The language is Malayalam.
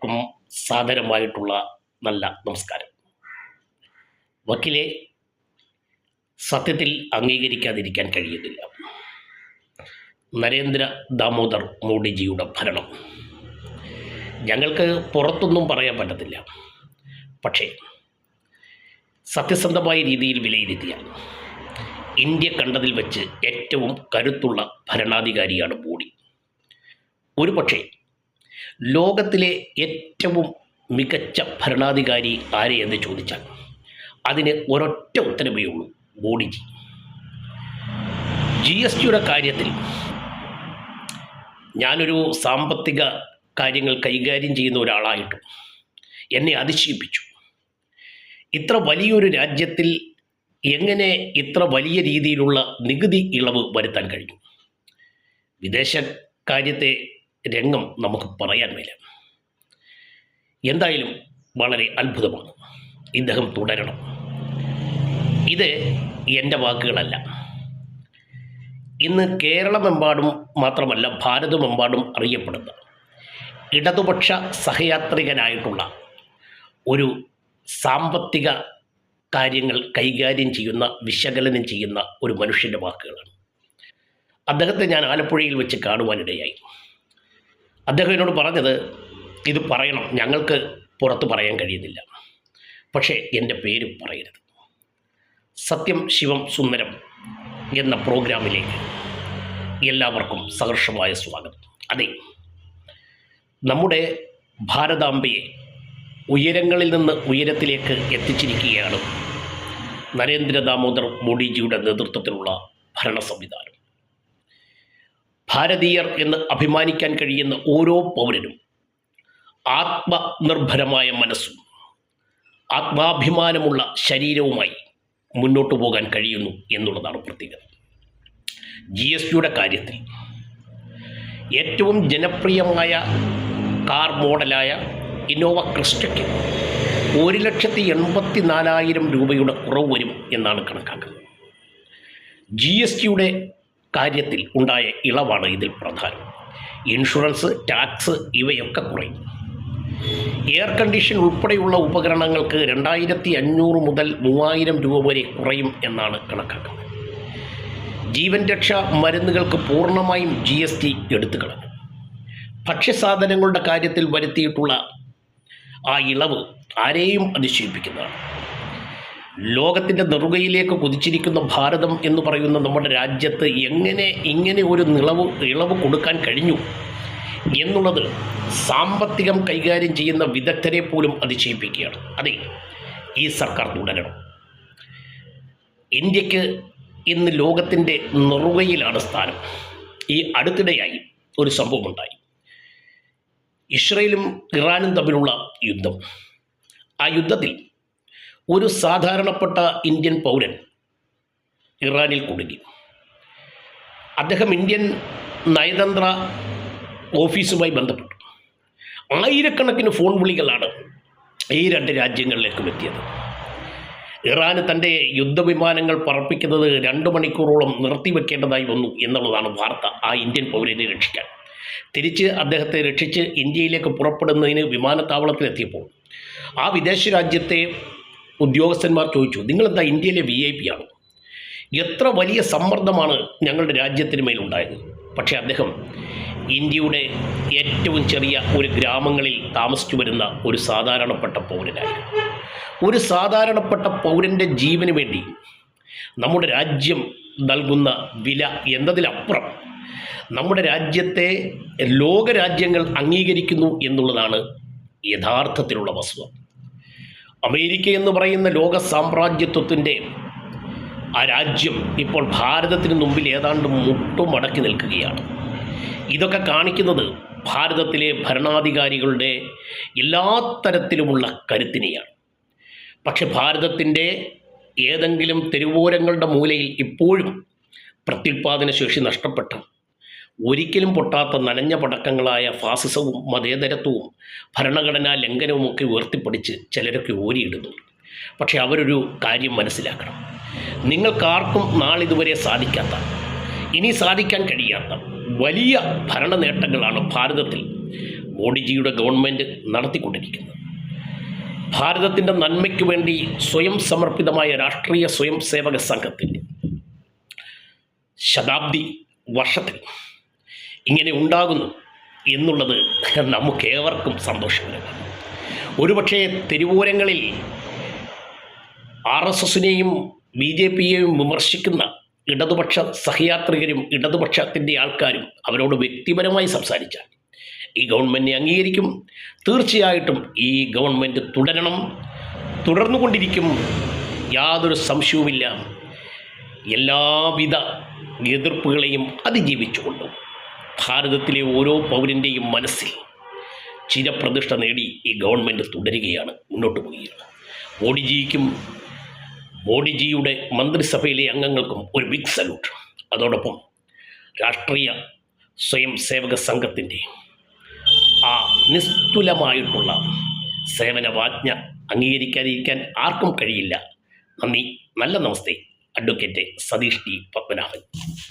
എല്ലാവർക്കും സാദരമായിട്ടുള്ള നല്ല നമസ്കാരം. വക്കീലെ, സത്യത്തിൽ അംഗീകരിക്കാതിരിക്കാൻ കഴിയുന്നില്ല. നരേന്ദ്ര ദാമോദർ മോഡിജിയുടെ ഭരണം ഞങ്ങൾക്ക് പുറത്തൊന്നും പറയാൻ പറ്റത്തില്ല. പക്ഷേ സത്യസന്ധമായ രീതിയിൽ വിലയിരുത്തിയാൽ ഇന്ത്യ കണ്ടതിൽ വെച്ച് ഏറ്റവും കരുത്തുള്ള ഭരണാധികാരിയാണ് മോഡി. ഒരുപക്ഷേ ലോകത്തിലെ ഏറ്റവും മികച്ച ഭരണാധികാരി ആരെ എന്ന് ചോദിച്ചാൽ അതിന് ഒരൊറ്റ ഉത്തരമേ ഉള്ളൂ: മോഡിജി. GSTയുടെ കാര്യത്തിൽ ഞാനൊരു സാമ്പത്തിക കാര്യങ്ങൾ കൈകാര്യം ചെയ്യുന്ന ഒരാളായിട്ടും എന്നെ അതിശയിപ്പിച്ചു. ഇത്ര വലിയൊരു രാജ്യത്തിൽ എങ്ങനെ ഇത്ര വലിയ രീതിയിലുള്ള നികുതി ഇളവ് വരുത്താൻ കഴിഞ്ഞു? വിദേശ കാര്യത്തെ രംഗം നമുക്ക് പറയാൻ മേല. എന്തായാലും വളരെ അത്ഭുതമാണ്. ഇദ്ദേഹം തുടരണം. ഇത് എൻ്റെ വാക്കുകളല്ല. ഇന്ന് കേരളമെമ്പാടും മാത്രമല്ല ഭാരതമെമ്പാടും അറിയപ്പെടുന്ന ഇടതുപക്ഷ സഹയാത്രികനായിട്ടുള്ള ഒരു സാമ്പത്തിക കാര്യങ്ങൾ കൈകാര്യം ചെയ്യുന്ന, വിശകലനം ചെയ്യുന്ന ഒരു മനുഷ്യൻ്റെ വാക്കുകളാണ്. അദ്ദേഹത്തെ ഞാൻ ആലപ്പുഴയിൽ വെച്ച് കാണുവാനിടയായി. അദ്ദേഹം എന്നോട് പറഞ്ഞത്, ഇത് പറയണം, ഞങ്ങൾക്ക് പുറത്ത് പറയാൻ കഴിയുന്നില്ല, പക്ഷേ എൻ്റെ പേര് പറയരുത്. സത്യം ശിവം സുന്ദരം എന്ന പ്രോഗ്രാമിലേക്ക് എല്ലാവർക്കും സഹർഷമായ സ്വാഗതം. അതെ, നമ്മുടെ ഭാരതാംബയെ ഉയരങ്ങളിൽ നിന്ന് ഉയരത്തിലേക്ക് എത്തിച്ചിരിക്കുകയാണ് നരേന്ദ്ര ദാമോദർ മോഡിജിയുടെ നേതൃത്വത്തിലുള്ള ഭരണ സംവിധാനം. ഭാരതീയർ എന്ന് അഭിമാനിക്കാൻ കഴിയുന്ന ഓരോ പൗരനും ആത്മനിർഭരമായ മനസ്സും ആത്മാഭിമാനമുള്ള ശരീരവുമായി മുന്നോട്ട് പോകാൻ കഴിയുന്നു എന്നുള്ളതാണ് പ്രത്യേകത. GSTയുടെ കാര്യത്തിൽ ഏറ്റവും ജനപ്രിയമായ കാർ മോഡലായ ഇന്നോവ ക്രിസ്റ്റയ്ക്ക് 1,84,000 രൂപയുടെ കുറവ് വരും എന്നാണ് കണക്കാക്കുന്നത്. GSTയുടെ കാര്യത്തിൽ ഉണ്ടായ ഇളവാണ് ഇതിൽ പ്രധാനം. ഇൻഷുറൻസ്, ടാക്സ് ഇവയൊക്കെ കുറയും. എയർ കണ്ടീഷൻ ഉൾപ്പെടെയുള്ള ഉപകരണങ്ങൾക്ക് 2,500 മുതൽ 3,000 രൂപ വരെ കുറയും എന്നാണ് കണക്കാക്കുന്നത്. ജീവൻ രക്ഷാ മരുന്നുകൾക്ക് പൂർണ്ണമായും GST എടുത്തു കളഞ്ഞു. ഭക്ഷ്യസാധനങ്ങളുടെ കാര്യത്തിൽ വരുത്തിയിട്ടുള്ള ആ ഇളവ് ആരെയും അതിശയിപ്പിക്കുന്നതാണ്. ലോകത്തിൻ്റെ നെറുകയിലേക്ക് കുതിച്ചിരിക്കുന്ന ഭാരതം എന്ന് പറയുന്ന നമ്മുടെ രാജ്യത്ത് എങ്ങനെ ഇങ്ങനെ ഒരു ഇളവ് കൊടുക്കാൻ കഴിഞ്ഞു എന്നുള്ളത് സാമ്പത്തികം കൈകാര്യം ചെയ്യുന്ന വിദഗ്ധരെ പോലും അതിശയിപ്പിക്കുകയാണ്. അതെ, ഈ സർക്കാർ തുടരണം. ഇന്ത്യക്ക് ഇന്ന് ലോകത്തിൻ്റെ നെറുകയിലാണ് സ്ഥാനം. ഈ അടുത്തിടെയായി ഒരു സംഭവമുണ്ടായി. ഇസ്രയേലും ഇറാനും തമ്മിലുള്ള യുദ്ധം. ആ യുദ്ധത്തിൽ ഒരു സാധാരണപ്പെട്ട ഇന്ത്യൻ പൗരൻ ഇറാനിൽ കുടുങ്ങി. അദ്ദേഹം ഇന്ത്യൻ നയതന്ത്ര ഓഫീസുമായി ബന്ധപ്പെട്ടു. ആയിരക്കണക്കിന് ഫോൺ വിളികളാണ് ഈ രണ്ട് രാജ്യങ്ങളിലേക്കും എത്തിയത്. ഇറാന് തൻ്റെ യുദ്ധവിമാനങ്ങൾ പറപ്പിക്കുന്നത് 2 മണിക്കൂറോളം നിർത്തിവെക്കേണ്ടതായി വന്നു എന്നുള്ളതാണ് വാർത്ത. ആ ഇന്ത്യൻ പൗരനെ രക്ഷിക്കാൻ തിരിച്ച് അദ്ദേഹത്തെ രക്ഷിച്ച് ഇന്ത്യയിലേക്ക് പുറപ്പെടുന്നതിന് വിമാനത്താവളത്തിലെത്തിയപ്പോൾ ആ വിദേശ രാജ്യത്തെ ഉദ്യോഗസ്ഥന്മാർ ചോദിച്ചു, നിങ്ങളെന്താ ഇന്ത്യയിലെ VIP ആണോ? എത്ര വലിയ സമ്മർദ്ദമാണ് ഞങ്ങളുടെ രാജ്യത്തിന് മേലുണ്ടായത്. പക്ഷേ അദ്ദേഹം ഇന്ത്യയുടെ ഏറ്റവും ചെറിയ ഒരു ഗ്രാമങ്ങളിൽ താമസിച്ചു വരുന്ന ഒരു സാധാരണപ്പെട്ട പൗരനായിരുന്നു. ഒരു സാധാരണപ്പെട്ട പൗരൻ്റെ ജീവന് വേണ്ടി നമ്മുടെ രാജ്യം നൽകുന്ന വില എന്നതിലപ്പുറം നമ്മുടെ രാജ്യത്തെ ലോകരാജ്യങ്ങൾ അംഗീകരിക്കുന്നു എന്നുള്ളതാണ് യഥാർത്ഥത്തിലുള്ള വസ്തുത. അമേരിക്ക എന്ന് പറയുന്ന ലോക സാമ്രാജ്യത്വത്തിൻ്റെ ആ രാജ്യം ഇപ്പോൾ ഭാരതത്തിന് മുമ്പിൽ ഏതാണ്ട് മുട്ടുമടക്കി നിൽക്കുകയാണ്. ഇതൊക്കെ കാണിക്കുന്നത് ഭാരതത്തിലെ ഭരണാധികാരികളുടെ എല്ലാ തരത്തിലുമുള്ള കരുത്തിനെയാണ്. പക്ഷെ ഭാരതത്തിൻ്റെ ഏതെങ്കിലും തെരുവോരങ്ങളുടെ മൂലയിൽ ഇപ്പോഴും പ്രത്യുൽപാദന ശേഷി നഷ്ടപ്പെട്ട, ഒരിക്കലും പൊട്ടാത്ത നനഞ്ഞ പടക്കങ്ങളായ ഫാസിസവും മതേതരത്വവും ഭരണഘടനാ ലംഘനവുമൊക്കെ ഉയർത്തിപ്പിടിച്ച് ചിലരൊക്കെ ഓരിയിടുന്നുണ്ട്. പക്ഷെ അവരൊരു കാര്യം മനസ്സിലാക്കണം. നിങ്ങൾക്കാർക്കും നാളിതുവരെ സാധിക്കാത്ത, ഇനി സാധിക്കാൻ കഴിയാത്ത വലിയ ഭരണ നേട്ടങ്ങളാണ് ഭാരതത്തിൽ മോഡിജിയുടെ ഗവൺമെൻറ് നടത്തിക്കൊണ്ടിരിക്കുന്നത്. ഭാരതത്തിൻ്റെ നന്മയ്ക്ക് വേണ്ടി സ്വയം സമർപ്പിതമായ രാഷ്ട്രീയ സ്വയം സേവക സംഘത്തിൻ്റെ ശതാബ്ദി വർഷത്തിൽ ഇങ്ങനെ ഉണ്ടാകുന്നു എന്നുള്ളത് നമുക്കേവർക്കും സന്തോഷകരമാണ്. ഒരുപക്ഷെ തെരുവോരങ്ങളിൽ RSSനെയും BJPയെയും വിമർശിക്കുന്ന ഇടതുപക്ഷ സഹയാത്രികരും ഇടതുപക്ഷത്തിൻ്റെ ആൾക്കാരും അവരോട് വ്യക്തിപരമായി സംസാരിച്ചാൽ ഈ ഗവൺമെൻറ്റിനെ അംഗീകരിക്കും. തീർച്ചയായിട്ടും ഈ ഗവൺമെൻറ് തുടർന്നുകൊണ്ടിരിക്കും, യാതൊരു സംശയവുമില്ല. എല്ലാവിധ എതിർപ്പുകളെയും അതിജീവിച്ചുകൊണ്ടും ഭാരതത്തിലെ ഓരോ പൗരൻ്റെയും മനസ്സിൽ ചിരപ്രതിഷ്ഠ നേടി ഈ ഗവൺമെൻറ് തുടരുകയാണ്, മുന്നോട്ട് പോവുകയാണ്. മോഡിജിക്കും മോഡിജിയുടെ മന്ത്രിസഭയിലെ അംഗങ്ങൾക്കും ഒരു ബിഗ് സല്യൂട്ട്. അതോടൊപ്പം രാഷ്ട്രീയ സ്വയം സേവക സംഘത്തിൻ്റെ ആ നിസ്തുലമായിട്ടുള്ള സേവനവാജ്ഞ അംഗീകരിക്കാതിരിക്കാൻ ആർക്കും കഴിയില്ല. നന്ദി, നല്ല നമസ്തേ. Advocate Satheesh T Padmanabhan.